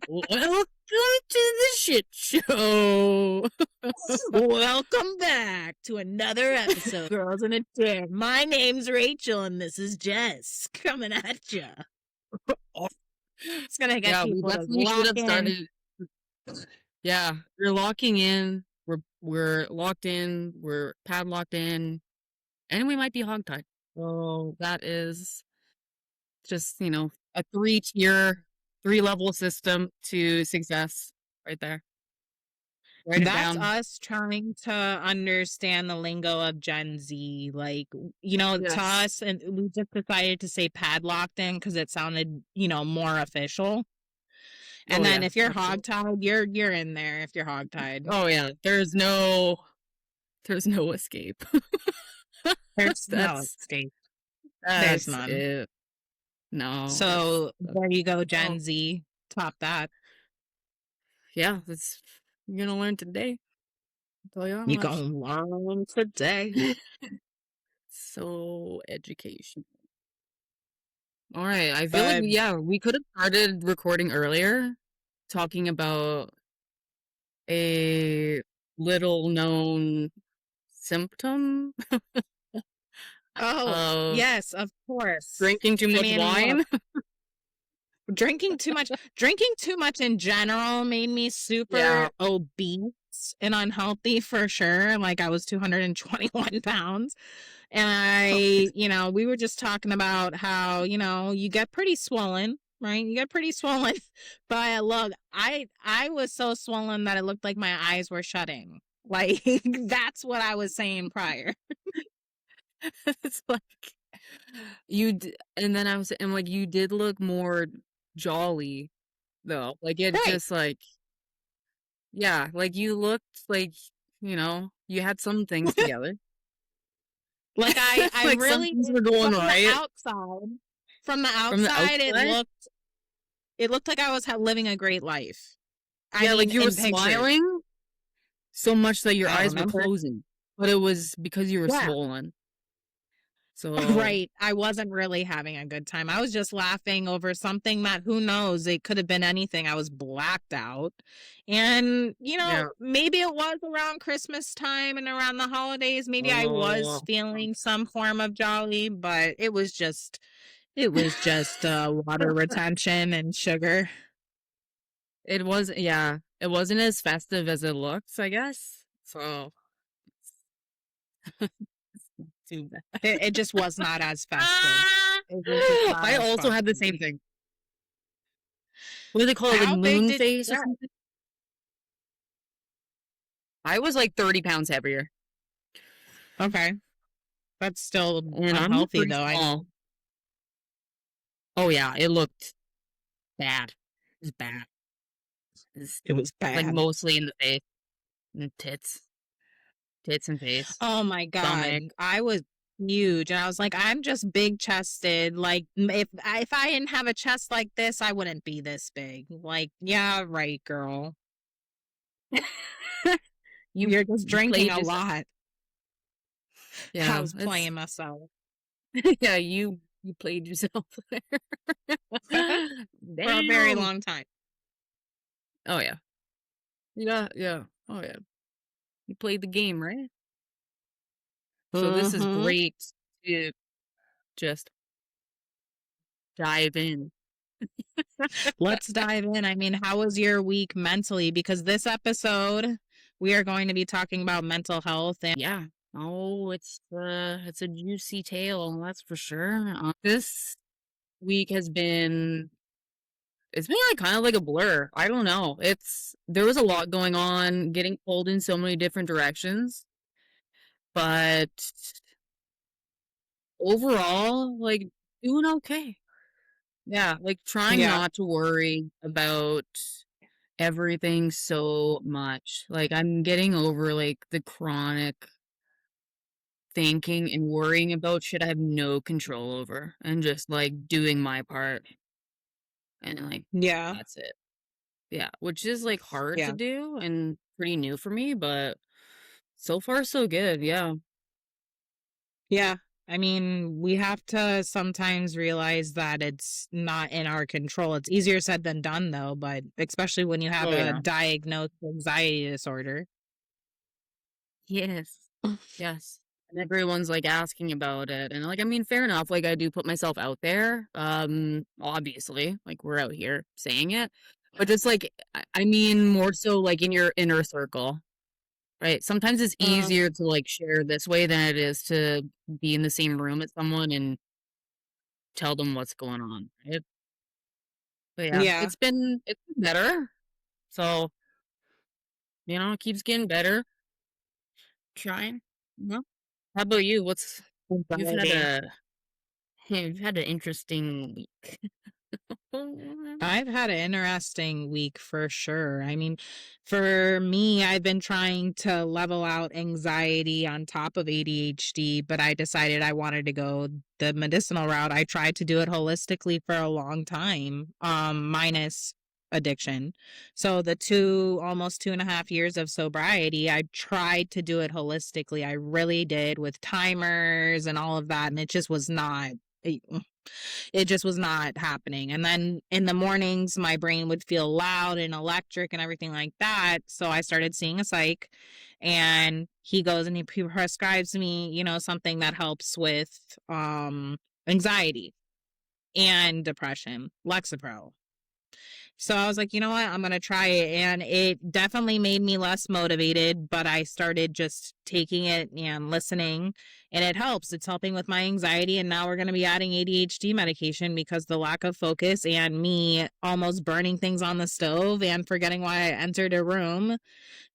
Welcome to the shit show. Welcome back to another episode of Girls in a Chair. My name's Rachel, and this is Jess coming at you. It's gonna get people to We should lock have in. started. Yeah, we're locking in. We're locked in. We're padlocked in, and we might be hogtied. So that is just a 3-tier, 3-level system to success right there. Write it That's down. us trying to understand the lingo of Gen Z. Like, to Yes. us, and we just decided to say padlocked in because it sounded, more official. And then if you're hogtied, you're in there if you're hogtied. Oh yeah, there's no escape. There's no escape. There's none. It. No. So there you go, Gen Z. Top that. Yeah, you're gonna learn today. You're gonna learn today. So educational. All right, I feel like we could have started recording earlier, talking about a little known symptom. Yes, of course. Drinking too much wine. Drinking too much in general made me super obese and unhealthy for sure. Like I was 221 pounds. And we were just talking about how, you get pretty swollen, right? You get pretty swollen. But look, I was so swollen that it looked like my eyes were shutting. Like that's what I was saying prior. It's like and then I'm like, you did look more jolly though. Like it just like, yeah, like you looked like, you had some things together. Like I like really some things were going right. From the outside, it looked like I was living a great life. Yeah, like you were smiling so much that your eyes were closing, but it was because you were swollen. So right, I wasn't really having a good time. I was just laughing over something that, who knows, it could have been anything. I was blacked out. And, maybe it was around Christmas time and around the holidays. Maybe I was feeling some form of jolly, but it was just water retention and sugar. It wasn't as festive as it looks, I guess. So too bad. It just was not as festive. I also had the same thing. What do they call it? Like moon face or something? I was like 30 pounds heavier. Okay. That's still unhealthy though. Small. Oh yeah, it looked bad. It was bad. It was bad. Like mostly in the face. And tits and face. Oh my god, stomach. I was huge, and I was like, I'm just big chested. Like if I didn't have a chest like this, I wouldn't be this big. Like, yeah, right, girl. You're just drinking a lot. Yeah, I was playing myself. Yeah, you played yourself there for a very long time. Oh yeah. Yeah. Oh yeah. You played the game, right? So this is great to just dive in. Let's dive in. I mean, how was your week mentally? Because this episode, we are going to be talking about mental health. And yeah. Oh, it's a juicy tale, that's for sure. This week has been like kind of like a blur. I don't know. There was a lot going on, getting pulled in so many different directions. But overall, like doing okay. Yeah, like trying not to worry about everything so much. Like I'm getting over like the chronic thinking and worrying about shit I have no control over and just like doing my part. And like that's it. Yeah, which is like hard to do and pretty new for me, but so far so good. Yeah. Yeah. I mean, we have to sometimes realize that it's not in our control. It's easier said than done, though, but especially when you have Oh a yeah. diagnosed anxiety disorder. Yes. Yes. And everyone's like asking about it. And like, I mean, fair enough. Like I do put myself out there. Obviously, like we're out here saying it. But just like I mean more so like in your inner circle, right? Sometimes it's Mm, easier to like share this way than it is to be in the same room as someone and tell them what's going on, right? But yeah, yeah, it's been better. So, it keeps getting better. Trying. Well, how about you? You've had anxiety. a you've had an interesting week. I've had an interesting week for sure. I mean, for me, I've been trying to level out anxiety on top of ADHD, but I decided I wanted to go the medicinal route. I tried to do it holistically for a long time, minus addiction. So the almost 2.5 years of sobriety, I tried to do it holistically. I really did with timers and all of that, and it just was not. It just was not happening. And then in the mornings, my brain would feel loud and electric and everything like that. So I started seeing a psych, and he goes and he prescribes me, something that helps with anxiety and depression, Lexapro. So I was like, you know what? I'm going to try it. And it definitely made me less motivated, but I started just taking it and listening, and it helps. It's helping with my anxiety. And now we're going to be adding ADHD medication because the lack of focus and me almost burning things on the stove and forgetting why I entered a room,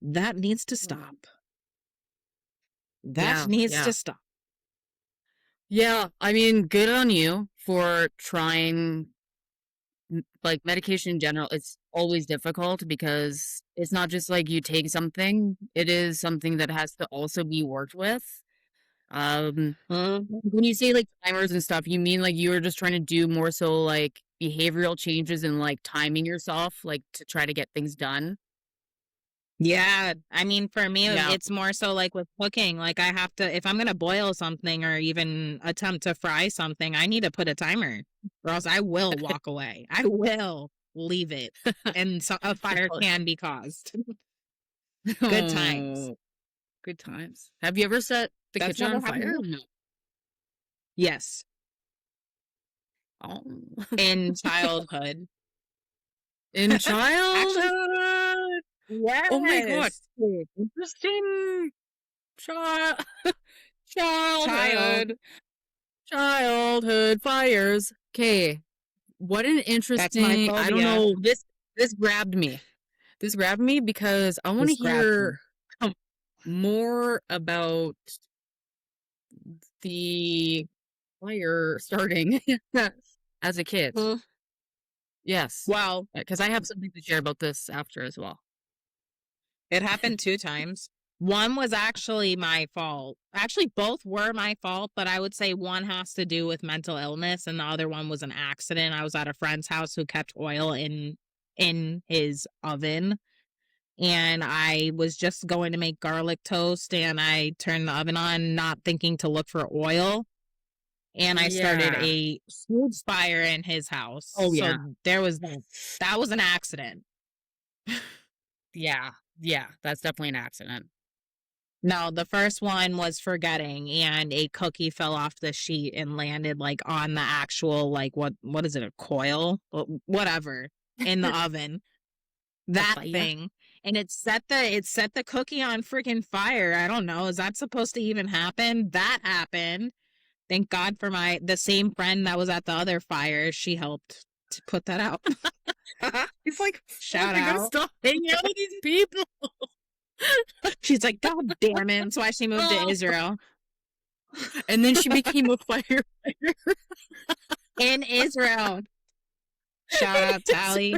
that needs to stop. Um, That yeah, needs yeah. to stop. Yeah, I mean, good on you for trying like medication in general. It's always difficult because it's not just like you take something, it is something that has to also be worked with. Um, Mhm. when you say like timers and stuff, you mean like you were just trying to do more so like behavioral changes and like timing yourself, like to try to get things done. Yeah, I mean, for me, Yeah. it's more so like with cooking. Like, I have to, if I'm going to boil something or even attempt to fry something, I need to put a timer, or else I will walk away. I will leave it, and so a fire can be caused. Good times. Oh, good times. Have you ever set the That's kitchen never on happened to fire? me. No. Yes, Oh. in childhood. In Actually, childhood. Oh my god. yes, Interesting. Child child. childhood. Childhood fires. Okay. What an That's my interesting, I don't phobia. know. This grabbed me. This grabbed me because I want to This grabs hear me. more about the fire starting as a kid. Hmm. Yes. Well, Because I have something to share about this after as well. it happened 2 times. One was actually my fault. Actually, both were my fault, but I would say one has to do with mental illness and the other one was an accident. I was at a friend's house who kept oil in his oven, and I was just going to make garlic toast, and I turned the oven on not thinking to look for oil, and I started Yeah. a huge fire in his house. Oh, So yeah. there was that. That was an accident. Yeah. Yeah. That's definitely an accident. No, the first one was forgetting, and a cookie fell off the sheet and landed like on the actual, like, what is it, a coil? Whatever, in the oven. The That fire. thing. And it set the cookie on freaking fire. I don't know. Is that supposed to even happen? That happened. Thank God for the same friend that was at the other fire. She helped to put that out. He's like, fuck, Shout I gotta out. stop hanging out with these people. She's like, God damn it. That's why she moved to Oh. Israel. And then she became a firefighter. In Israel. Shout out Tally.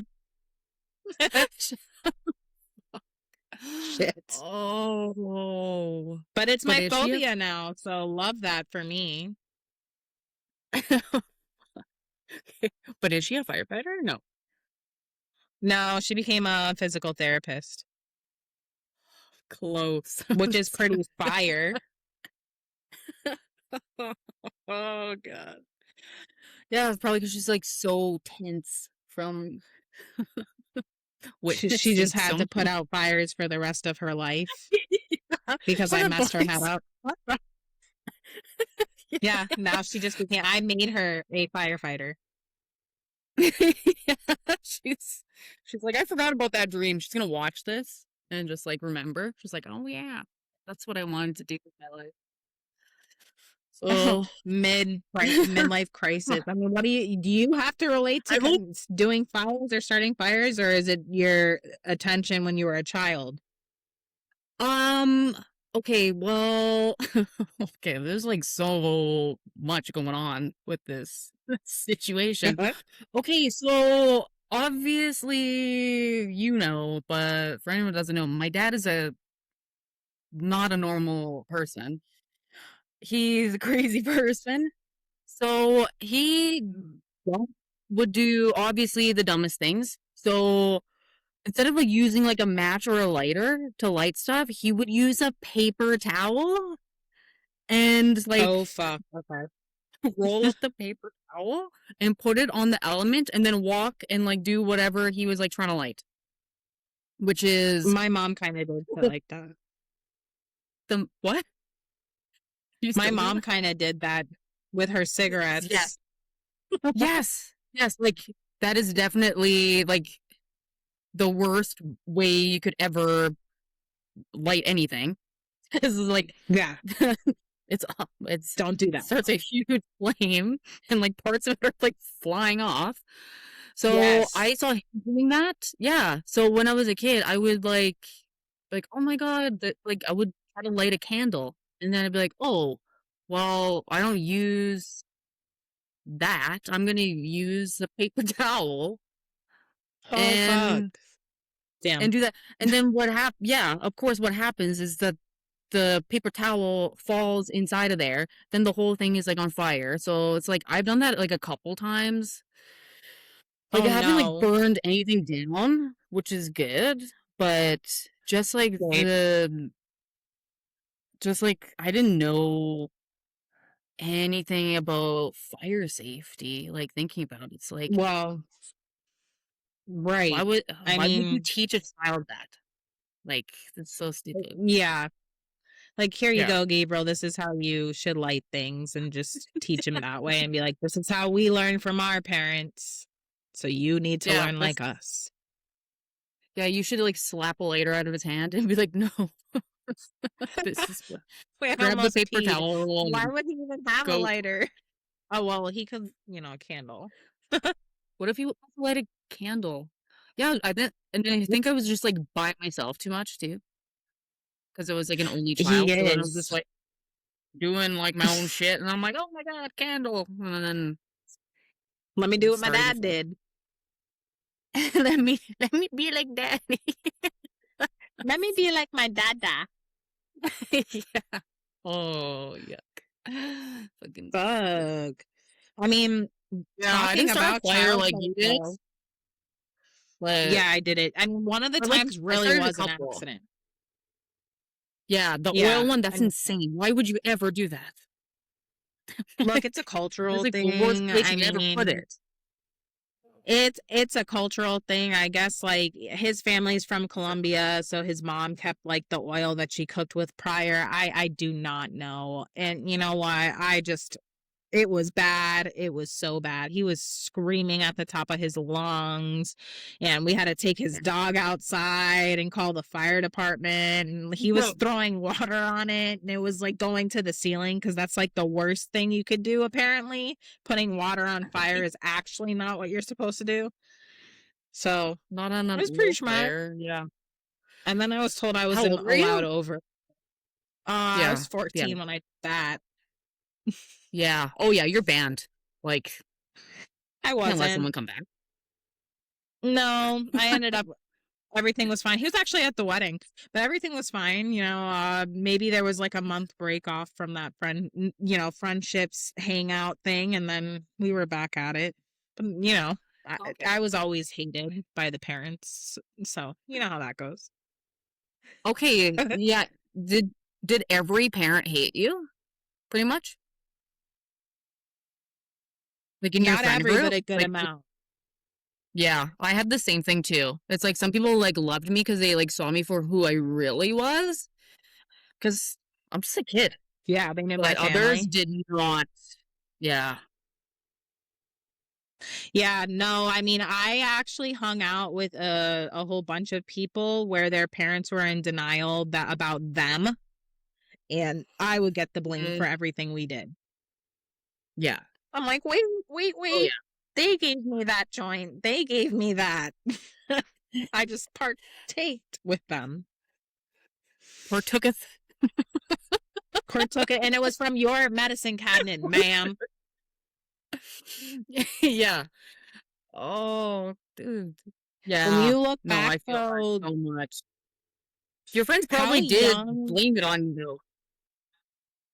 Shit. Oh. But it's But my is she a phobia now, so love that for me. but is she a firefighter? No. No, she became a physical therapist, Close. which is pretty fire. Oh god. Yeah, it's probably because she's like so tense from She witnessing just had to put someone. out fires for the rest of her life because For I the messed her head boys. up. Yeah, now she just became I made her a firefighter. Yeah, she's like, I forgot about that dream. She's gonna watch this and just like remember. She's like, oh yeah, that's what I wanted to do with my life. So Midlife crisis. I mean, what do you have to relate to I hope. doing fires or starting fires, or is it your attention when you were a child? Um. Okay. Well. Okay. There's like so much going on with this situation. Okay. So obviously, but for anyone who doesn't know, my dad is a not a normal person. He's a crazy person. So he would do obviously the dumbest things. So instead of like using like a match or a lighter to light stuff, he would use a paper towel and like Oh fuck. Okay. roll up the paper towel and put it on the element and then walk and like do whatever he was like trying to light, which is My mom kind of did it like that. the what? You My still do mom that? kind of did that with her Yes. cigarettes. Yes. Yes. Like that is definitely like the worst way you could ever light anything. Because like Yeah, it's don't do that. starts a huge flame and like parts of it are like flying off. So Yes. I saw him doing that. Yeah. So when I was a kid, I would like, oh my God, that like I would try to light a candle and then I'd be like, oh, well, I don't use that. I'm gonna use the paper towel Oh fuck. and Damn. do that. And then yeah, of course what happens is that the paper towel falls inside of there, then the whole thing is like on fire. So it's like I've done that like a couple times. Like Oh I haven't like no. burned anything down, which is good, but just like Right. the just like I didn't know anything about fire safety. Like thinking about it, it's like Well, right. I why would you mean, teach a child that? Like it's so stupid. yeah. Like, here you Yeah. go, Gabriel. This is how you should light things and just teach them that way and be like, this is how we learn from our parents. So you need to Yeah, learn that's like us. yeah, you should like slap a lighter out of his hand and be like, "No, this is what." We Grab the almost paper peed. towel roll Why and would he even have a go. lighter? Oh, well, he could, a candle. What if you light a candle? Yeah, and then I think I was just like by myself too much too, because I was like an only He child. So then I was just is. like doing like my own shit, and I'm like, "Oh my God, candle!" And then Let me do it what my started to dad fall. did. Let me be like daddy. Let me be like my dada. Yeah. Oh yuck. Fucking disgusting. Fuck. I mean, Yeah, I talking didn't start a about fire like childhood, you did, though. but Yeah, I did it. I mean, one of the times I really started a was an couple. accident. Yeah, the oil Yeah. one, that's And insane. Why would you ever do that? look, it's a It's cultural like the worst thing. place I you could ever put mean, it. it's a cultural thing. I guess like his family's from Colombia, so his mom kept like the oil that she cooked with prior. I do not know. And you know what? It was bad. It was so bad. He was screaming at the top of his lungs, and we had to take his dog outside and call the fire department. And he was Bro, throwing water on it, and it was like going to the ceiling because that's like the worst thing you could do, apparently. Putting water on fire is actually not what you're supposed to do. So not on I an was pretty oil smart. fire. Yeah. And then I was told I How wasn't old were allowed you? over. I Yeah. was Yeah. 14 when I did that. Yeah. Oh yeah, you're banned. Like, I can't let wasn't. someone come back. No, I ended up everything was fine. He was actually at the wedding, but everything was fine. Maybe there was like a month break off from that friendships hangout thing, and then we were back at it. But I, Okay. I was always hated by the parents, so you know how that goes. Okay. Yeah. Did every parent hate you? Pretty much? like in your Not friend every, but group. a good Like, amount. yeah, I had the same thing too. It's like some people like loved me because they like saw me for who I really was, because I'm just a kid. Yeah, they knew my But others family. did not. Yeah. Yeah, no, I mean, I actually hung out with a whole bunch of people where their parents were in denial that about them, and I would get the blame for Mm, everything we did. yeah. I'm like, wait, wait, Oh wait. They gave me that joint. They gave me that. yeah. I just partaked with them. Partooketh. Court took it, and it was from your medicine cabinet, ma'am. Yeah. Oh, dude. When Yeah. you look No, back, I feel that though, so much. Your friends how probably did young. blame it on you.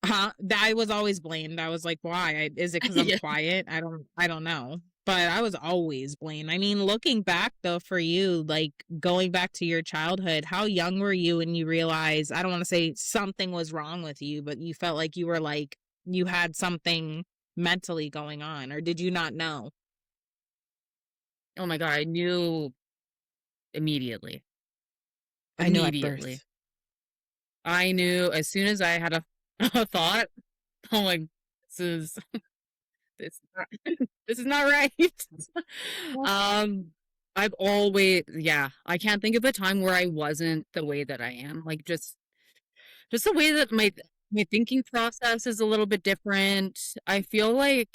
Huh? I was always blamed. I was like, why? Is it because I'm Yeah. quiet? I don't know. But I was always blamed. I mean, looking back though, for you, like going back to your childhood, how young were you when you realized, I don't want to say something was wrong with you, but you felt like you were like, you had something mentally going on, or did you not know? Oh my God, I knew immediately. I knew at Immediately. birth. I knew as soon as I had a, a thought, I'm like, this is this is not, this is not right. um, I've always, yeah, I can't think of a time where I wasn't the way that I am. Like just the way that my thinking process is a little bit different. I feel like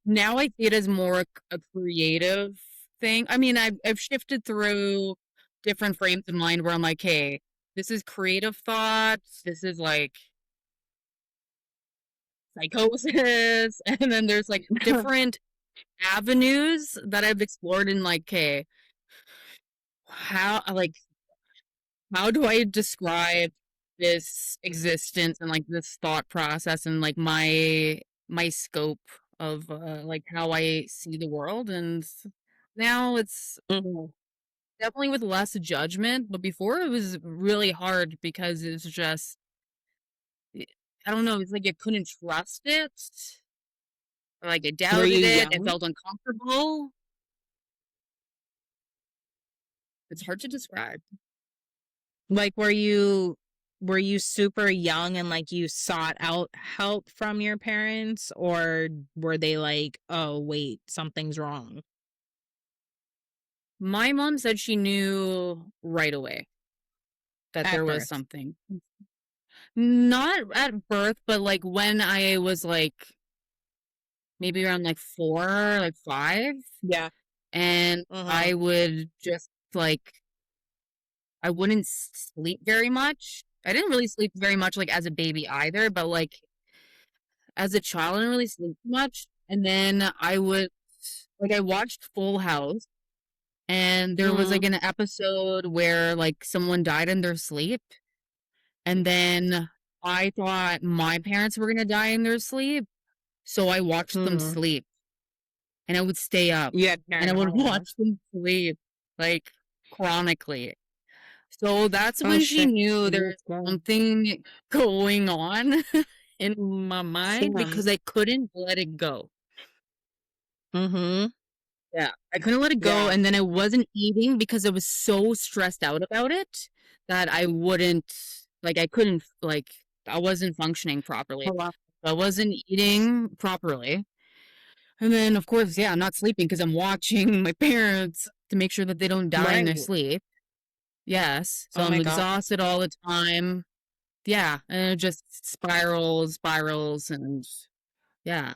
now I see it as more a creative thing. I mean, I've shifted through different frames of mind where I'm like, hey, this is creative thoughts. This is like psychosis, and then there's like different avenues that I've explored in like, okay, how do I describe this existence and like this thought process and like my scope of like how I see the world, and now it's Mhm. definitely with less judgment, but before it was really hard because it's just I don't know, it's like I couldn't trust it. Like I Were you doubted it. It young? felt uncomfortable. It's hard to describe. Like, were you super young and like you sought out help from your parents, or were they like, oh wait, something's wrong My mom said she knew right away that at there was birth? something. Not at birth, but like when I was like maybe around like 4, like 5, Yeah. and Uh-huh. I would just like I wouldn't sleep very much. I didn't really sleep very much like as a baby either, but like as a child I didn't really sleep much. And then I would like I watched Full House, and there was like Mm-hmm. an episode where like someone died in their sleep, and then I thought my parents were gonna die in their sleep, so I watched them Mm-hmm. sleep, and I would stay up, You had and I would paranoia. watch them sleep, like, chronically. So that's Oh when she shit. knew there That's was good. something going on in my mind Yeah. because I couldn't let it go. Mm-hmm. Yeah, I couldn't let it go, Yeah. and then I wasn't eating because I was so stressed out about it that I wouldn't like, I couldn't, like, I wasn't functioning properly. Hello. I wasn't eating properly. And then, of course, yeah, I'm not sleeping because I'm watching my parents to make sure that they don't die in Right. their sleep. Yes. So Oh I'm my god. exhausted all the time. Yeah. And it just spirals, and yeah,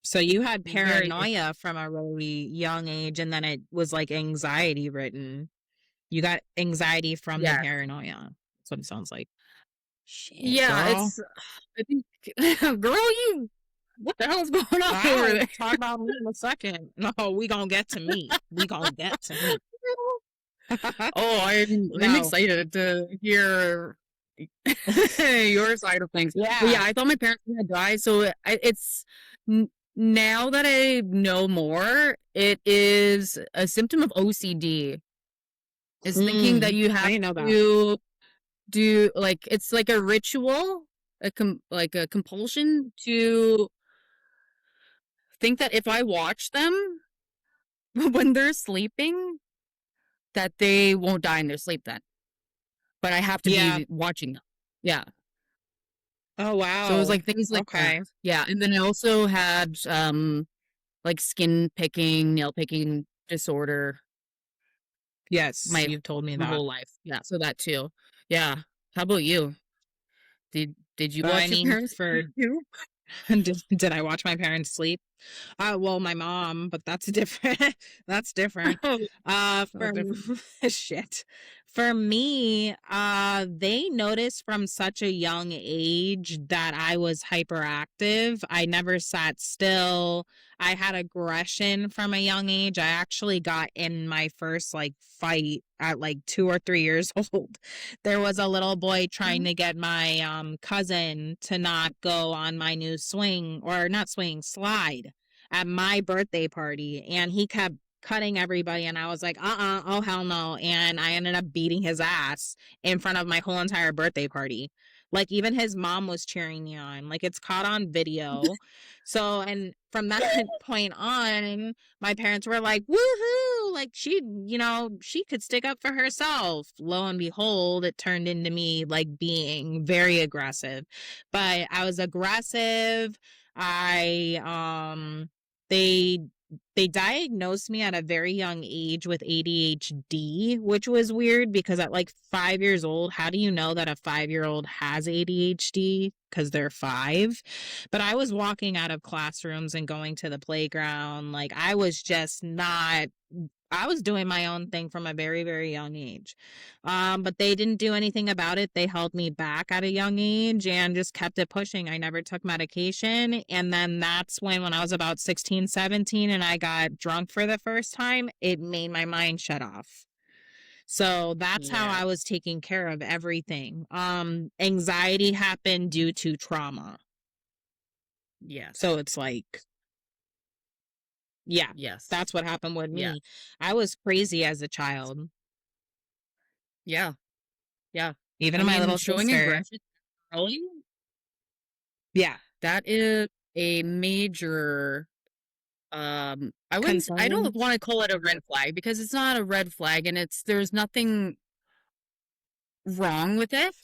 So you had very, paranoia from a really young age, and then it was like anxiety written. You got anxiety from the yeah. paranoia. That's what it sounds like. Shit, Yeah. girl. I think, girl, what the hell's going on over I'll there? talk about me in a second. No, we gonna get to me. We gonna get to me. Oh, I'm No. excited to hear your side of things. But Yeah. yeah, I thought my parents were gonna die, so it's now that I know more, it is a symptom of OCD. Is thinking that you I have didn't know that. to do like it's like a ritual, like a compulsion think that if I watch them when they're sleeping, that they won't die in their sleep then. But I have to Yeah. be watching them. Yeah. Oh, So it was wow. like things like that. Okay. Yeah. And then I also had like skin picking, nail picking disorder Yes, my you've told me my that. whole life. Yeah. So that too. Yeah. How about you? Did you Well, I watch your mean, parents for too? did I watch my parents sleep? Well, my mom, but that's different. That's different. Oh, For different. shit. For me, they noticed from such a young age that I was hyperactive. I never sat still. I had aggression from a young age. I actually got in my first like fight at like 2 or 3 years old. There was a little boy trying to get my cousin to not go on my new swing, or not swing, slide at my birthday party, and he kept cutting everybody, and I was like, oh hell no. And I ended up beating his ass in front of my whole entire birthday party. Like, even his mom was cheering me on. Like, it's caught on video. So, and from that point on, my parents were like, woohoo, like, she could stick up for herself. Lo and behold, it turned into me like being very aggressive. But I was aggressive. I they they diagnosed me at a very young age with ADHD, which was weird because at like 5 years old, how do you know that a 5 year old has ADHD? Because they're five. But I was walking out of classrooms and going to the playground. Like, I was just not, I was doing my own thing from a very, very young age. But they didn't do anything about it. They held me back at a young age and just kept it pushing. I never took medication. And then that's when I was about 16, 17, and I got drunk for the first time, it made my mind shut off. So that's how Yeah. I was taking care of everything. Anxiety happened due to trauma. So Yes. it's like, yeah, Yes. that's what happened with Yeah. me. I was crazy as a child, Yeah. Yeah. even I to my mean, little showing sister. aggression early, Yeah. that is a major I Concern. don't want to call it a red flag because it's not a red flag and there's nothing wrong with it.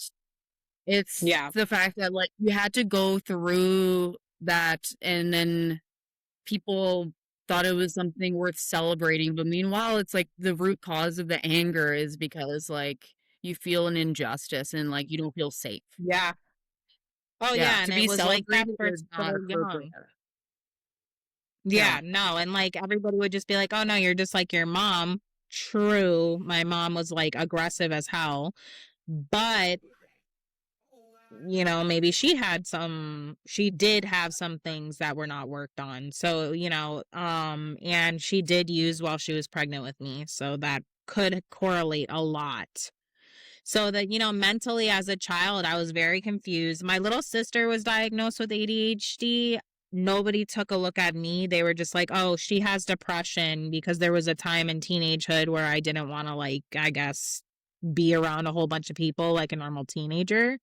It's Yeah. the fact that like you had to go through that and then people thought it was something worth celebrating, but meanwhile it's like the root cause of the anger is because like you feel an injustice and like you don't feel safe. Yeah. Oh, Yeah, yeah, to and it be was like that celebrated for is not so appropriate. young. Yeah. Yeah, no, and, like, everybody would just be like, "Oh, no, you're just like your mom." True, my mom was, like, aggressive as hell, but, maybe she did have some things that were not worked on. So, and she did use while she was pregnant with me, so that could correlate a lot. So that, mentally as a child, I was very confused. My little sister was diagnosed with ADHD. Nobody took a look at me. They were just like, oh, she has depression, because there was a time in teenagehood where I didn't want to, like, I guess, be around a whole bunch of people like a normal teenager.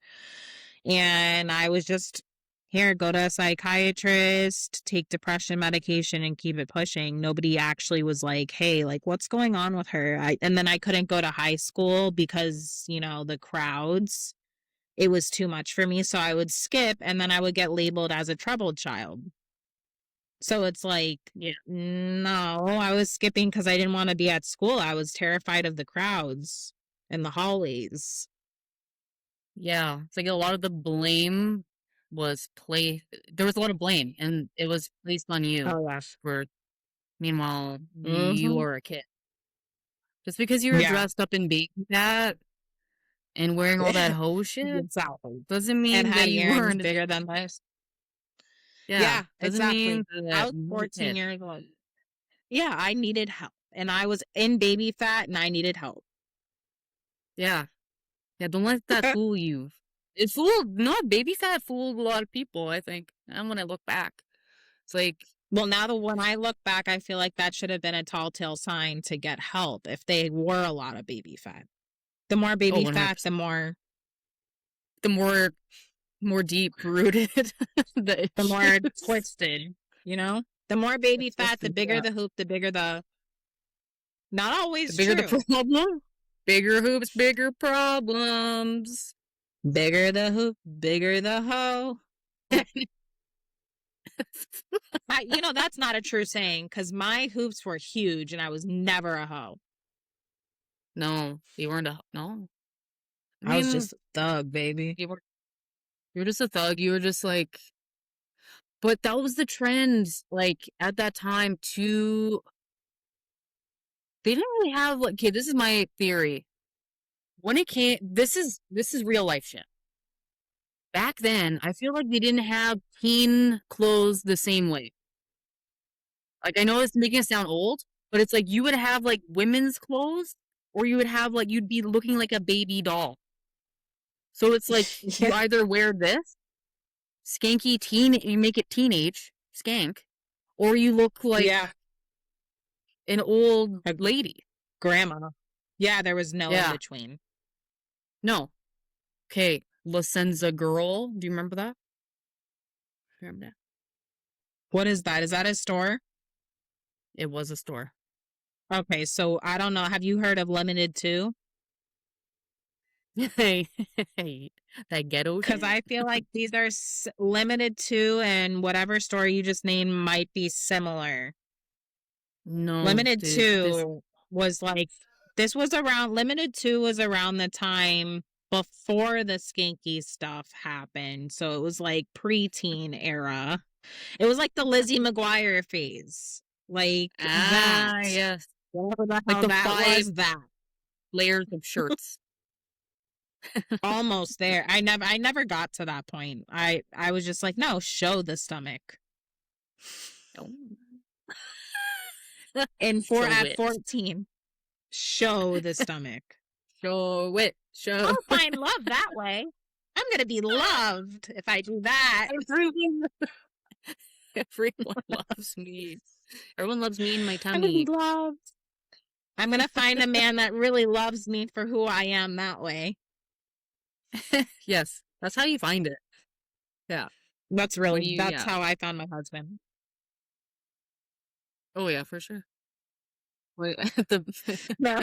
And I was just, here, go to a psychiatrist, take depression medication, and keep it pushing. Nobody actually was like, hey, like, what's going on with her? And then I couldn't go to high school because, the crowds, it was too much for me. So I would skip, and then I would get labeled as a troubled child. So it's like, Yeah. no, I was skipping because I didn't want to be at school. I was terrified of the crowds and the hallways. Yeah. It's like a lot of the blame was play there was a lot of blame and it was placed on you Oh, yes. for meanwhile you Hmm. were a kid. Just because you were Yeah. dressed up in baby fat and wearing all that hoe shit Exactly. doesn't And mean that had you earrings weren't bigger than this. yeah, Yeah, doesn't mean exactly. I that was you were a 14 kid. years old. Yeah, I needed help. And I was in baby fat and I needed help. Yeah. Yeah, don't let that fool you. It fooled not baby fat fooled a lot of people, I think. And when I look back. It's like, Well, now that when I look back, I feel like that should have been a tall tale sign to get help if they were a lot of baby fat. The more oh, baby fat, 100%. the more The more deep rooted the the more issues. twisted, you know? The more baby It's supposed fat, to the be bigger that. the hoop, the bigger the. Not The always bigger the true. problem, bigger hoops, bigger problems. Bigger the hoop, bigger the hoe. That's not a true saying because my hoops were huge and I was never a hoe. No, you weren't a no. I I was mean, just a thug, baby. you were just a thug. You were just like, but that was the trend. Like at that time, too, they didn't really have like. Okay, this is my theory. When it came, this is real life shit. Back then, I feel like they didn't have teen clothes the same way. Like I know it's making it sound old, but it's like you would have like women's clothes, or you would have like you'd be looking like a baby doll. So it's like you Yeah. either wear this skanky teen, you make it teenage skank, or you look like Yeah. an old A lady. grandma. Yeah, there was no in Yeah, between. no. Okay, La Senza Girl. Do you remember that? Remember that? What is that? Is that a store? It was a store. Okay, so I don't know. Have you heard of Limited Too? Hey, that ghetto Because shit. I feel like these are Limited Too, and whatever store you just named might be similar. No, Limited this. 2 was like, Limited 2 was around the time before the skanky stuff happened. So it was like preteen era. It was like the Lizzie McGuire phase. Like that. Ah, yes. Whatever the Like hell the that 5 was, that. layers of shirts. Almost there. I never got to that point. I was just like, no, show the stomach. Oh. And Show at it. 14, show the stomach. Show it. Show. I'll find love that way. I'm going to be loved if I do that. Everyone, everyone loves me. Everyone loves me in my I'm going to be tummy. loved. I'm going to find a man that really loves me for who I am that way. Yes, that's how you find it. Yeah. That's Yeah. how I found my husband. Oh, yeah, for sure. Wait, the No.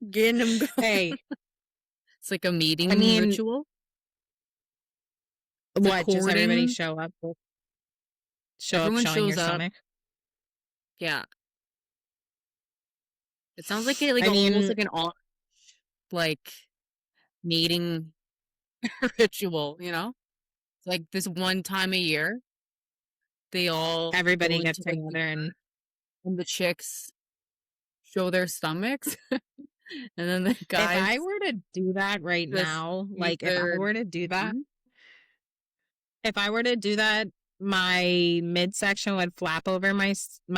getting him going. Hey, It's like a I meeting mean, ritual. The what? Just everybody courting. show up? Show up Everyone showing your shows up. stomach? Yeah. It sounds like it, like I almost mean, like an like mating ritual, you know? It's like this one time a year, they all go everybody gets into like together and and the chicks show their stomachs, and then the if I guys were to do that right just now, use like their. Mhm. if I were to do that, my midsection would flap over my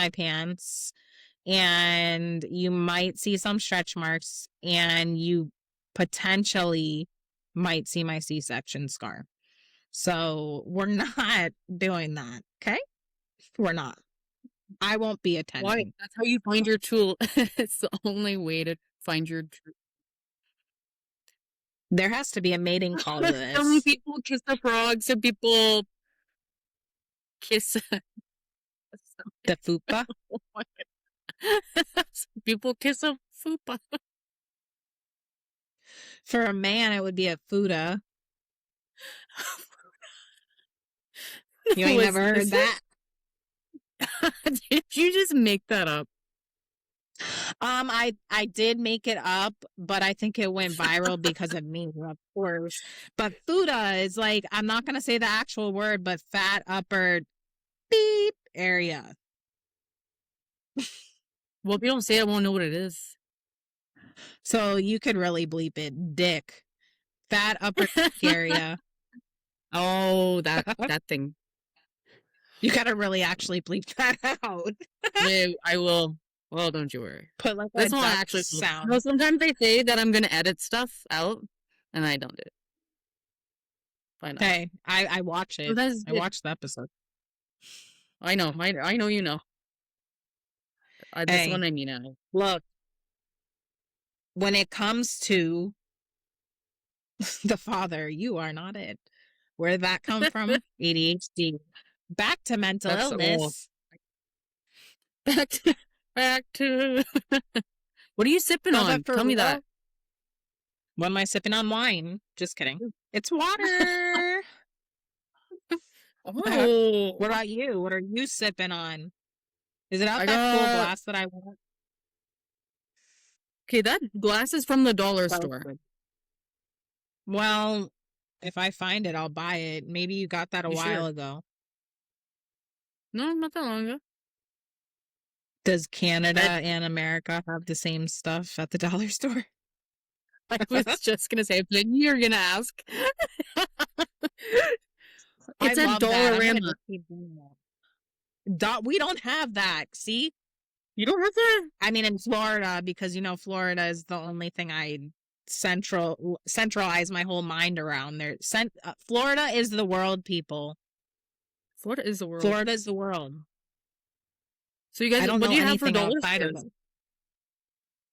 pants, and you might see some stretch marks, and you potentially might see my C-section scar. So we're not doing that, okay? We're not. I won't be Why? attending. That's how you find your tool. It's the only way to find your true. There has to be a mating call to Some this. people kiss the frog. Some people kiss. The fupa. Some people kiss a fupa. For a man, it would be a fuda. You ain't Was never heard is that? Did you just make that up? I did make it up, but I think it went viral because of me, of course. But fuda is like, I'm not gonna say the actual word, but fat upper beep area. Well, if you don't say it, I won't know what it is. So you could really bleep it. Dick. Fat upper area. Oh, that thing. You gotta really actually bleep that out. Yeah, I will. Well, don't you worry. Put like a This one duck actually. No, sound. sometimes I say that I'm gonna edit stuff out, and I don't do it. Why not? Hey, I watch it. Sometimes I watched the episode. I know. I know you know. This Hey, one I mean. look, when it comes to the father, you are not it. Where did that come from? ADHD. Back to mental That's all. illness. Back to back to. What are you sipping No, but on? for Tell me that. real, what am I sipping on? Wine. Just kidding. It's water. Oh, What about you? What are you sipping on? Is it out I that cool got. glass that I want? Okay, that glass is from the dollar So store. good. Well, if I find it, I'll buy it. Maybe you got that a You while sure? ago. No, not that long ago. Does Canada I, and America have the same stuff at the dollar store? I was just gonna say, but you're gonna ask. I It's a love that. I'm gonna Dollarama. just keep doing that. We don't have that. See? You don't have to. I mean, in Florida, because Florida is the only thing I centralize my whole mind around. Florida is the world, people. Florida is the world. Florida is the world. So you I guys, don't what know do you have for anything dollar outside of stores? it.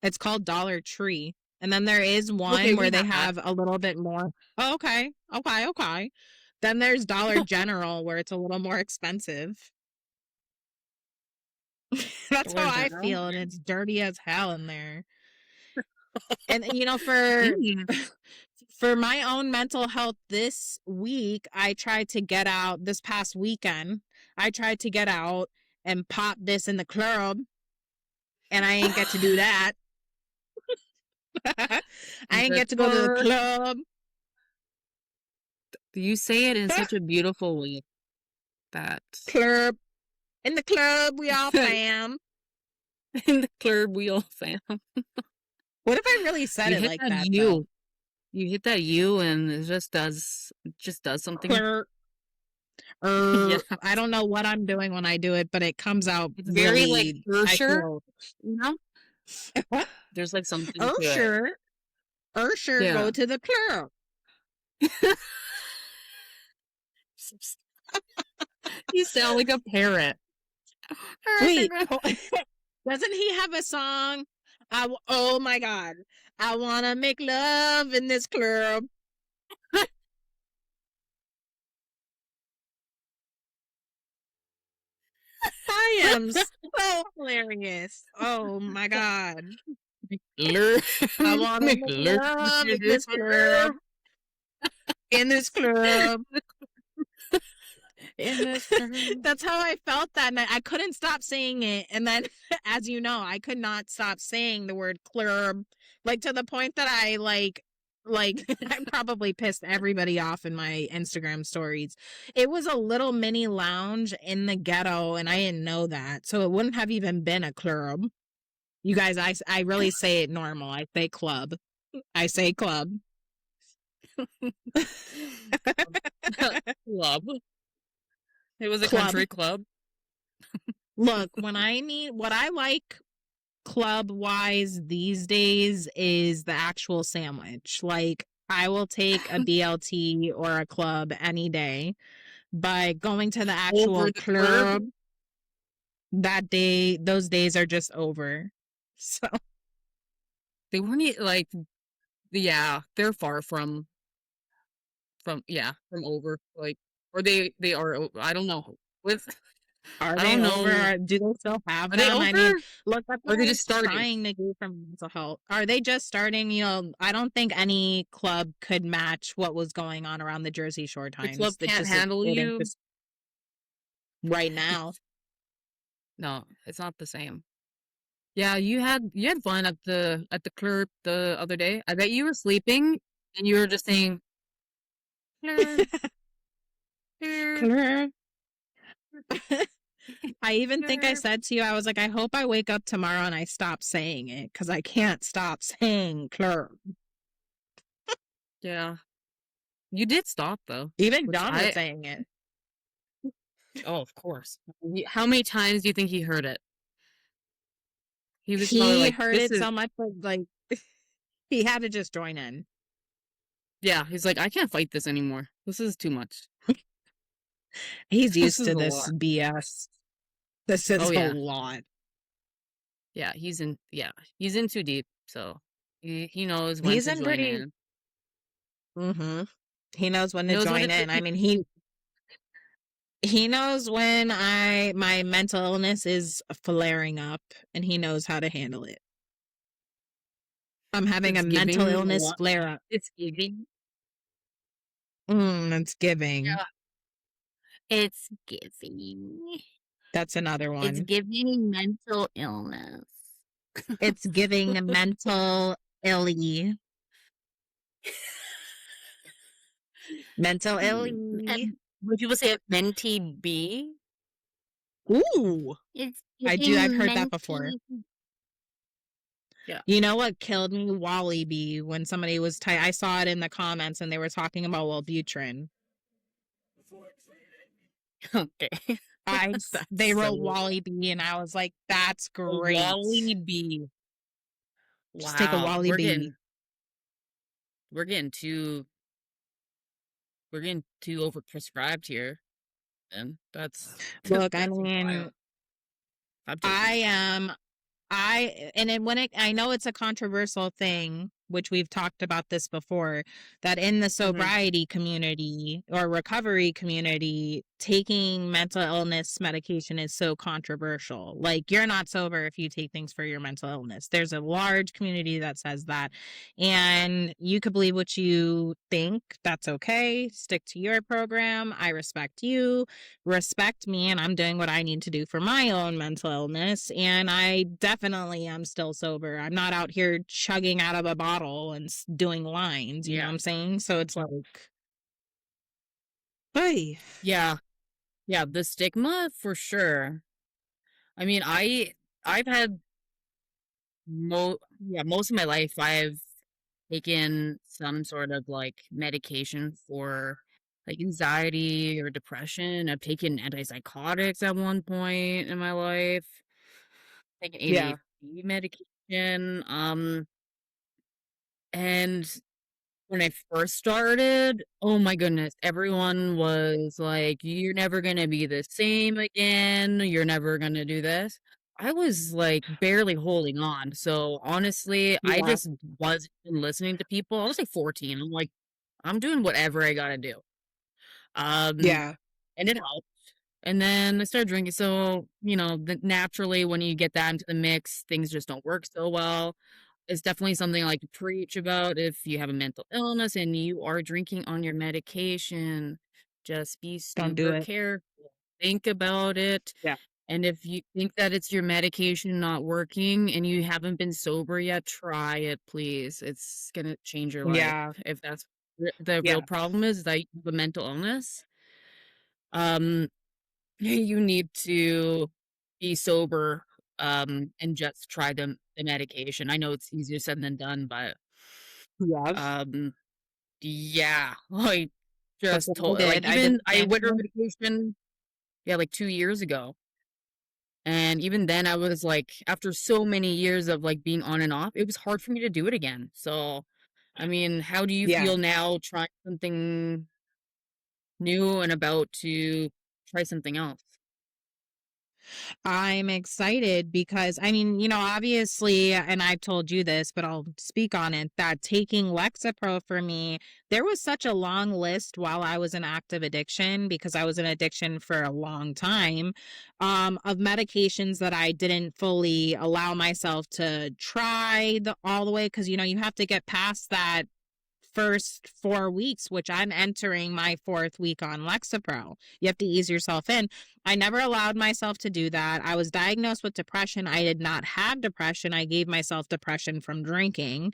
It's called Dollar Tree. And then there is Okay, one we where they have that. have a little bit more. Oh, okay. Okay. Okay. Then there's Dollar General where it's a little more expensive. That's how Dollar I General. feel. And it's dirty as hell in there. And, for Mm. for my own mental health this week, I tried to get out this past weekend. I tried to get out and pop this in the club, and I ain't get to do that. I ain't The get to go to the club. club. You say it in such a beautiful way that Club. In the club, we all fam. in the club wheel fam. What if I really said You it hit like that that, though? U. You hit that U and it just does something. Club. Yeah. I don't know what I'm doing when I do it, but it comes out It's very like really, I Ursher, feel. you know? There's like something Oh, to it. sure. Oh, sure. Go Yeah. to the club. You sound like a parrot. Wait, doesn't he have a song? Oh my God. I want to make love in this club. I am so hilarious. Oh my God. Lure. I want to make Lure. love in this club. In this club. In this club. That's how I felt that night. I couldn't stop saying it. And then, as you know, I could not stop saying the word club, like to the point that I probably pissed everybody off in my Instagram stories. It was a little mini lounge in the ghetto, and I didn't know that. So it wouldn't have even been a club. You guys, I really say it normal. I say club. I say club. Club. It was a Club. country club. Look, what I like club wise these days is the actual sandwich. Like, I will take a BLT or a club any day, but going to the Over actual the club. club those days are just over. So They weren't like, yeah, they're far from over. Like, or they are. I don't know. With are I they don't know. over? Do they still have Are they them? I mean, over? look, that's Or are what they I'm just starting? trying to do for mental health. Are they just starting? I don't think any club could match what was going on around the Jersey Shore The club times. can't handle It ain't you. just right now. No, it's not the same. Yeah, you had fun at the club the other day. I bet you were sleeping and you were just saying club, club, Club. I even think I club. said to you, I was like, I hope I wake up tomorrow and I stop saying it because I can't stop saying club. Yeah, you did stop though, Even which John was saying it. oh, of course. How many times do you think he heard it? He was probably He like, heard this it is, so much, like he had to just join in. yeah, he's like, I can't fight this anymore. This is too much. He's This used is to a this lot. BS. This Oh is a yeah. lot. He's in too deep, so he knows when He's to in join pretty. in. Mm-hmm. He knows when He to knows when join to in. I mean, he He knows when my mental illness is flaring up, and he knows how to handle it. I'm having a It's mental giving illness what? flare up. It's giving. It's giving. Yeah. It's giving. That's another It's one. giving mental illness. It's giving mental illy. Mental illy. When people say mentee B, Ooh, it's I've giving heard that before. mentee. Yeah. You know what killed me? Wally B. When somebody was I saw it in the comments and they were talking about Wellbutrin. Okay. That's They so wrote Wally B and I was like, that's a great. Wally B. Just take a Wow. Wally B. We're getting too we're getting too overprescribed here. And that's Look, I that's wild. mean, I'm taking I it. am I know it's a controversial thing, which we've talked about this before, that in the Hmm. sobriety community or recovery community, taking mental illness medication is so controversial. Like, you're not sober if you take things for your mental illness. There's a large community that says that. And you could believe what you think. That's okay. Stick to your program. I respect you, respect me, and I'm doing what I need to do for my own mental illness. And I definitely am still sober. I'm not out here chugging out of a bottle and doing lines, you know Yeah. what I'm saying? So it's like, hey, Yeah. Yeah. The stigma for sure. I mean, I've had most of my life I've taken some sort of like medication for like anxiety or depression. I've taken antipsychotics at one point in my life, taken yeah, ADHD medication. And when I first started, oh my goodness, everyone was like, "You're never gonna be the same again. You're never gonna do this." I was like barely holding on. So honestly, I yeah, just wasn't listening to people. I was like 14. I'm like, I'm doing whatever I gotta do. Um, yeah, and it helped. And then I started drinking. So, naturally, when you get that into the mix, things just don't work so well. It's definitely something I like to preach about if you have a mental illness and you are drinking on your medication. Just be don't do super it. careful. Think about it. Yeah, And if you think that it's your medication not working and you haven't been sober yet, try it, please. It's gonna change your life. yeah, If that's the real yeah. problem is that you have a mental illness, um, you need to be sober, and just try the medication. I know it's easier said than done, but, Yes. um, yeah, I That's just what I told like, did. I did even the I same went on thing. vacation, yeah, like 2 years ago, and even then, I was like after so many years of, like, being on and off, it was hard for me to do it again. So, I mean, how do you Yeah. feel now trying something new and about to try something else? I'm excited because I mean, obviously, and I've told you this, but I'll speak on it, that taking Lexapro for me, there was such a long list while I was in active addiction because I was in addiction for a long time, of medications that I didn't fully allow myself to try all the way because you have to get past that first 4 weeks, which I'm entering my fourth week on Lexapro. You have to ease yourself in. I never allowed myself to do that. I was diagnosed with depression. I did not have depression. I gave myself depression from drinking.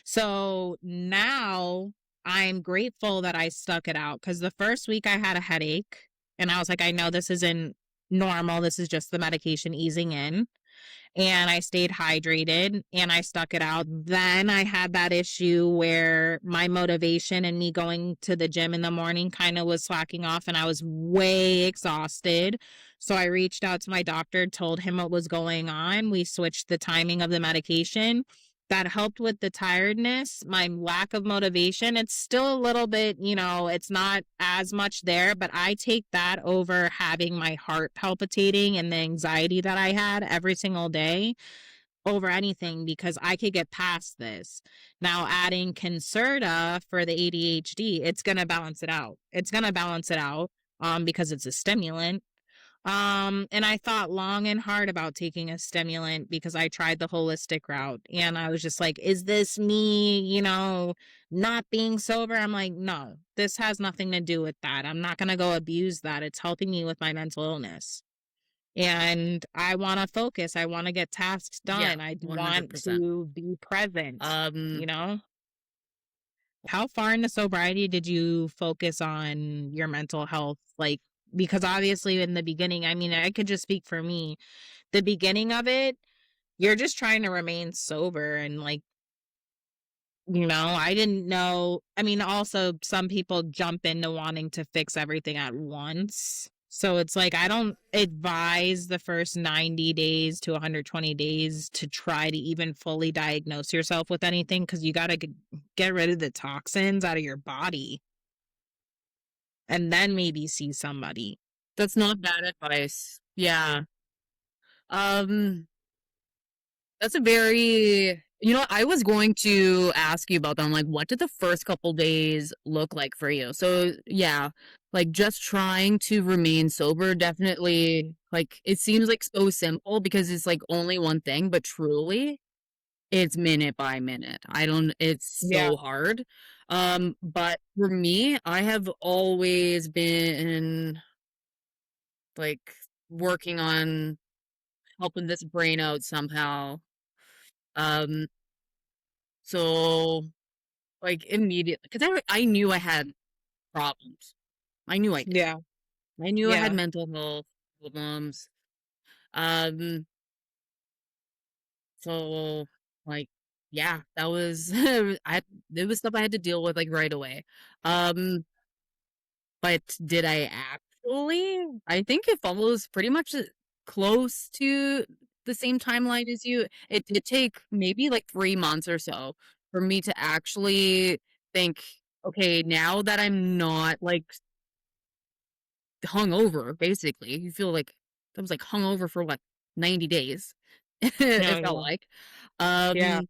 So now I'm grateful that I stuck it out because the first week I had a headache and I was like, I know this isn't normal. This is just the medication easing in, and I stayed hydrated and I stuck it out. Then I had that issue where my motivation and me going to the gym in the morning kind of was slacking off and I was way exhausted. So I reached out to my doctor, told him what was going on. We switched the timing of the medication. That helped with the tiredness, my lack of motivation. It's still a little bit, it's not as much there, but I take that over having my heart palpitating and the anxiety that I had every single day over anything because I could get past this. Now, adding Concerta for the ADHD, it's going to balance it out. It's going to balance it out. because it's a stimulant. And I thought long and hard about taking a stimulant because I tried the holistic route and I was just like, is this me, not being sober? I'm like, no, this has nothing to do with that. I'm not going to go abuse that. It's helping me with my mental illness. And I want to focus. I want to get tasks Yeah, done. I want 100%. to be present, you Um, know? How far into sobriety did you focus on your mental health? Like, because obviously in the beginning, I mean, I could just speak for me. The beginning of it, you're just trying to remain sober and like, I didn't know. I mean, also some people jump into wanting to fix everything at once. So it's like I don't advise the first 90 days to 120 days to try to even fully diagnose yourself with anything because you got to get rid of the toxins out of your body and then maybe see somebody. that's not bad advice. Yeah. Um, that's a very, I was going to ask you about that. I'm like, what did the first couple days look like for you? So, yeah, like just trying to remain sober, definitely, like, it seems like so simple because it's like only one thing, but truly, it's minute by minute. It's Yeah. so hard. But for me, I have always been like working on helping this brain out somehow. Um, so like immediately, because I knew I had problems. I knew I did. Yeah. I knew I had Yeah. mental health problems. Um, so like, yeah, that was it was stuff I had to deal with like right away. Um, but did I actually? I think it follows pretty much close to the same timeline as you. It did take maybe like 3 months or so for me to actually think, okay, now that I'm not like hungover, basically, you feel like I was like hungover for what 90 days. No, It felt yeah. like. Yeah. Um,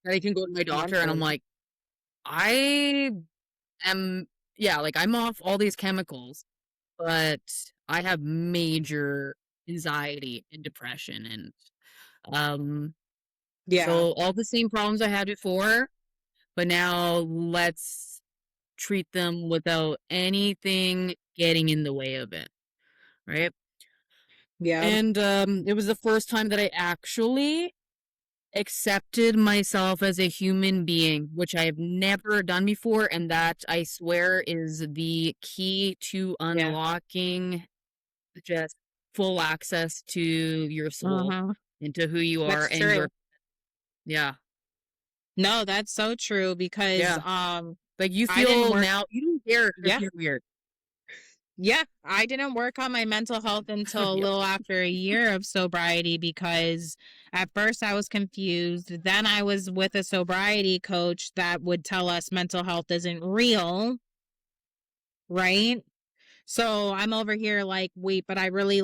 I can go to my doctor and I'm Mentally. like, I am, yeah, like I'm off all these chemicals, but I have major anxiety and depression and um Yeah. so all the same problems I had before, but now let's treat them without anything getting in the way of it, right? Yeah. And it was the first time that I actually accepted myself as a human being, which I have never done before, and that I swear is the key to Yeah. unlocking just full access to your soul Uh-huh. into who you are That's and true. your yeah. No, that's so true because Yeah. Like you I didn't feel work. now you don't care if Yeah. you're weird. Yeah, I didn't work on my mental health until a Yep. little after a year of sobriety because at first I was confused. Then I was with a sobriety coach that would tell us mental health isn't real, right? So I'm over here like, wait, but I really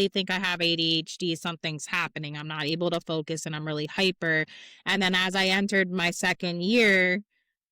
think I have ADHD. Something's happening. I'm not able to focus and I'm really hyper. And then as I entered my second year,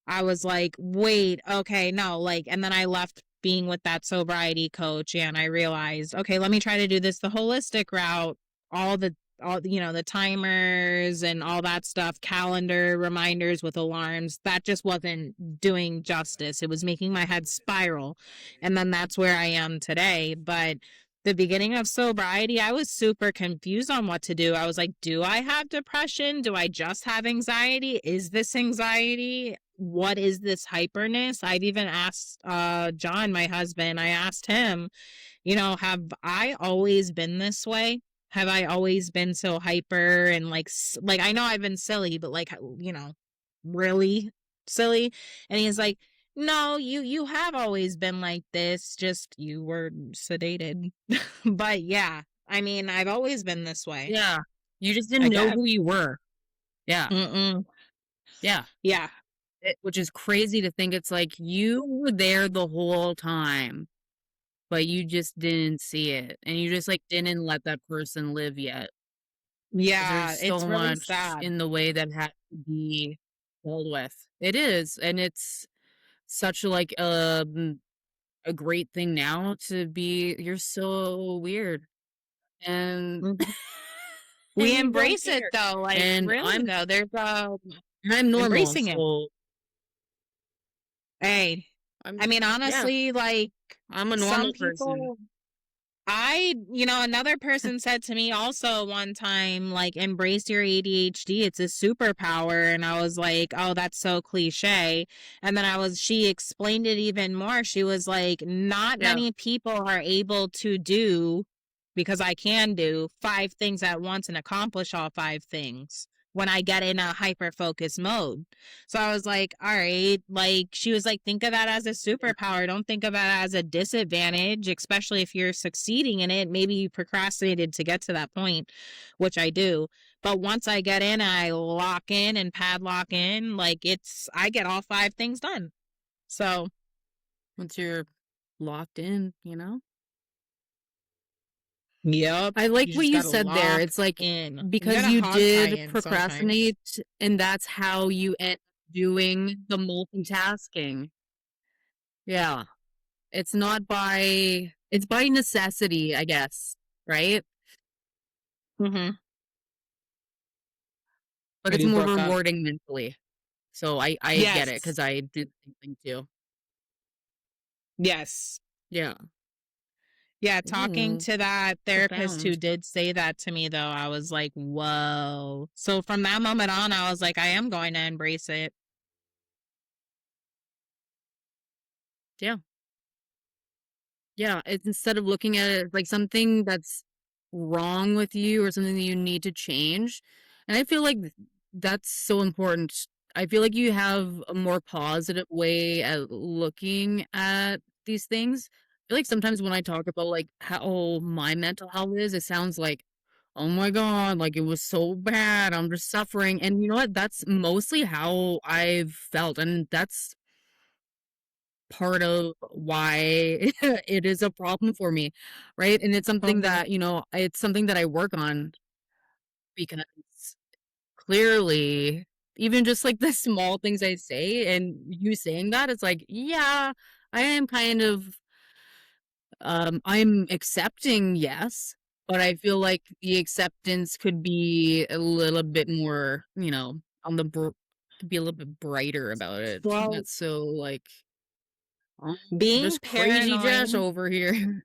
I was like, wait, okay, no, like, and then I left being with that sobriety coach and I realized, okay, let me try to do this the holistic route, the timers and all that stuff, calendar reminders with alarms. That just wasn't doing justice. It was making my head spiral. And then that's where I am today. But the beginning of sobriety, I was super confused on what to do. I was like, do I have depression? Do I just have anxiety? Is this anxiety? What is this hyperness? I've even asked John, my husband, I asked him, have I always been this way? Have I always been so hyper and like I know I've been silly, but like really silly? And he's like, no, you have always been like this, just you were sedated. But yeah, I mean, I've always been this way. Yeah. You just I didn't know guess. who you were. Yeah. Mm-mm. Yeah. Yeah. Which is crazy to think it's like you were there the whole time, but you just didn't see it. And you just like didn't let that person live yet. 'Cause Yeah, there's it's so really much sad. in the way that had to be dealt with. It is, and it's such like a great thing now to be you're so weird and Mhm. and We you don't embrace it care. though, like, And really though, there's, I'm normal, embracing it. so Hey, I I'm mean, yeah, honestly, like, I'm a some normal person. people another person said to me also one time, like, embrace your ADHD. It's a superpower. And I was like, oh, that's so cliche. And then she explained it even more. She was like, not Yeah. many people are able to do, because I can do 5 things at once and accomplish all 5 things when I get in a hyper focus mode. So I was like, all right, like, she was like, think of that as a Yeah. superpower. Don't think of it as a disadvantage, especially if you're succeeding in it. Maybe you procrastinated to get to that point, which I do. But once I get in, I lock in and padlock in, like, I get all 5 things done. So, Once you're locked in, you know? yep, I like you what just you got to said there. lock It's like in. You got because to you hog tie did in sometimes. procrastinate and that's how you end up doing the multitasking. Yeah. It's by necessity, I guess, right? Mm-hmm. But it's You more broke up. rewarding mentally. So I get it Yes. because I do the same thing too. Yes. Yeah. Yeah, talking Ooh, to that therapist who profound. did say that to me, though, I was like, whoa. So from that moment on, I was like, I am going to embrace it. Yeah. Yeah, it's instead of looking at it as, like, something that's wrong with you or something that you need to change, and I feel like that's so important. I feel like you have a more positive way at looking at these things. I feel like sometimes when I talk about, like, how my mental health is, it sounds like, "Oh my god, like, it was so bad, I'm just suffering," and you know what? That's mostly how I've felt, and that's part of why it is a problem for me, right? And it's something Mhm. that, it's something that I work on because clearly, even just like the small things I say and you saying that, it's like, yeah, I am kind of, I'm accepting, yes, but I feel like the acceptance could be a little bit more, on the, be a little bit brighter about it. Well, That's so like, oh, being this crazy Jess paranoid, over here.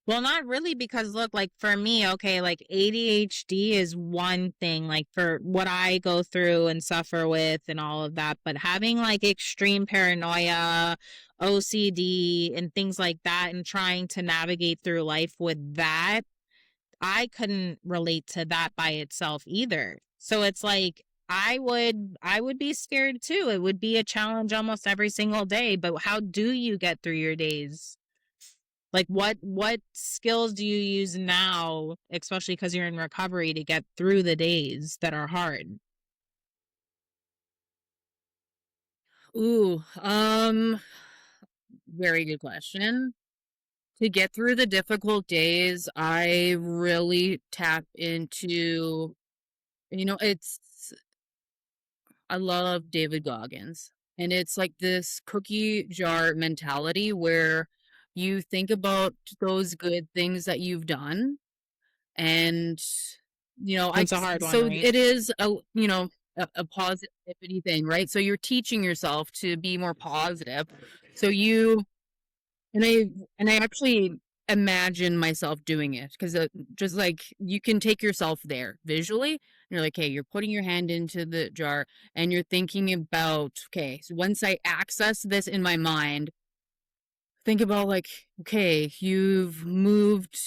well, not really, because look, like, for me, okay, like, ADHD is one thing, like, for what I go through and suffer with and all of that, but having like extreme paranoia, OCD, and things like that, and trying to navigate through life with that, I couldn't relate to that by itself either. So it's like, I would be scared too. It would be a challenge almost every single day, but how do you get through your days? Like, what skills do you use now, especially cuz you're in recovery, to get through the days that are hard? Ooh, very good question. To get through the difficult days, I really tap into, I love David Goggins. And it's like this cookie jar mentality where you think about those good things that you've done. And, It's a hard one, so right? it is a positivity thing, right? So you're teaching yourself to be more positive. So And I and I actually imagine myself doing it because just like you can take yourself there visually. You're like, hey, you're putting your hand into the jar and you're thinking about, okay, so once I access this in my mind, think about like, okay, you've moved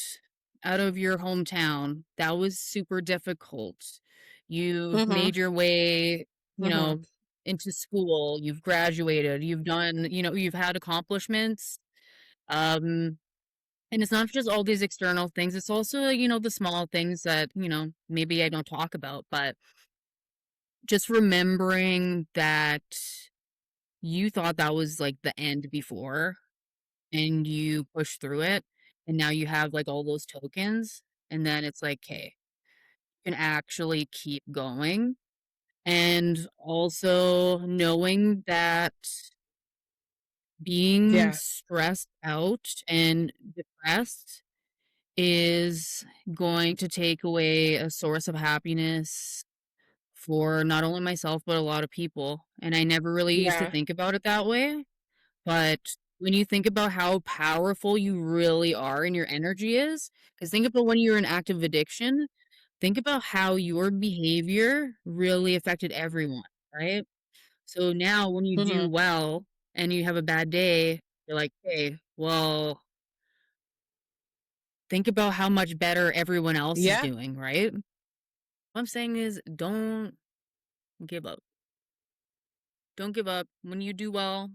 out of your hometown. That was super difficult. You've Mhm. made your way, you Mhm. know, into school. You've graduated. You've done, you've had accomplishments. Um, and it's not just all these external things, it's also, the small things that, maybe I don't talk about, but just remembering that you thought that was like the end before and you pushed through it and now you have like all those tokens and then it's like, okay, you can actually keep going. And also knowing that being Yeah. stressed out and depressed is going to take away a source of happiness for not only myself, but a lot of people. And I never really used to Yeah. think about it that way. But when you think about how powerful you really are and your energy is, because think about when you're in active addiction, think about how your behavior really affected everyone, right? So now when you do Mhm. well and you have a bad day, you're like, hey, well, think about how much better everyone else is Yeah. doing, right? What I'm saying is don't give up. Don't give up. When you do well,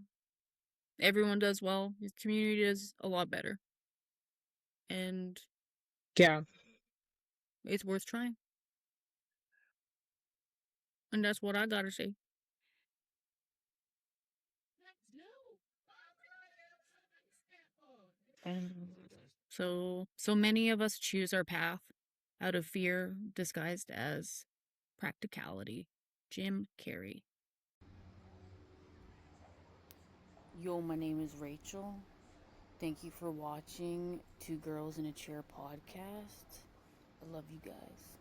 everyone does well. Your community does a lot better. And Yeah. it's worth trying. And that's what I gotta say. And so many of us choose our path out of fear disguised as practicality. Jim Carrey. Yo, my name is Rachel. Thank you for watching Two Girls in a Chair podcast. I love you guys.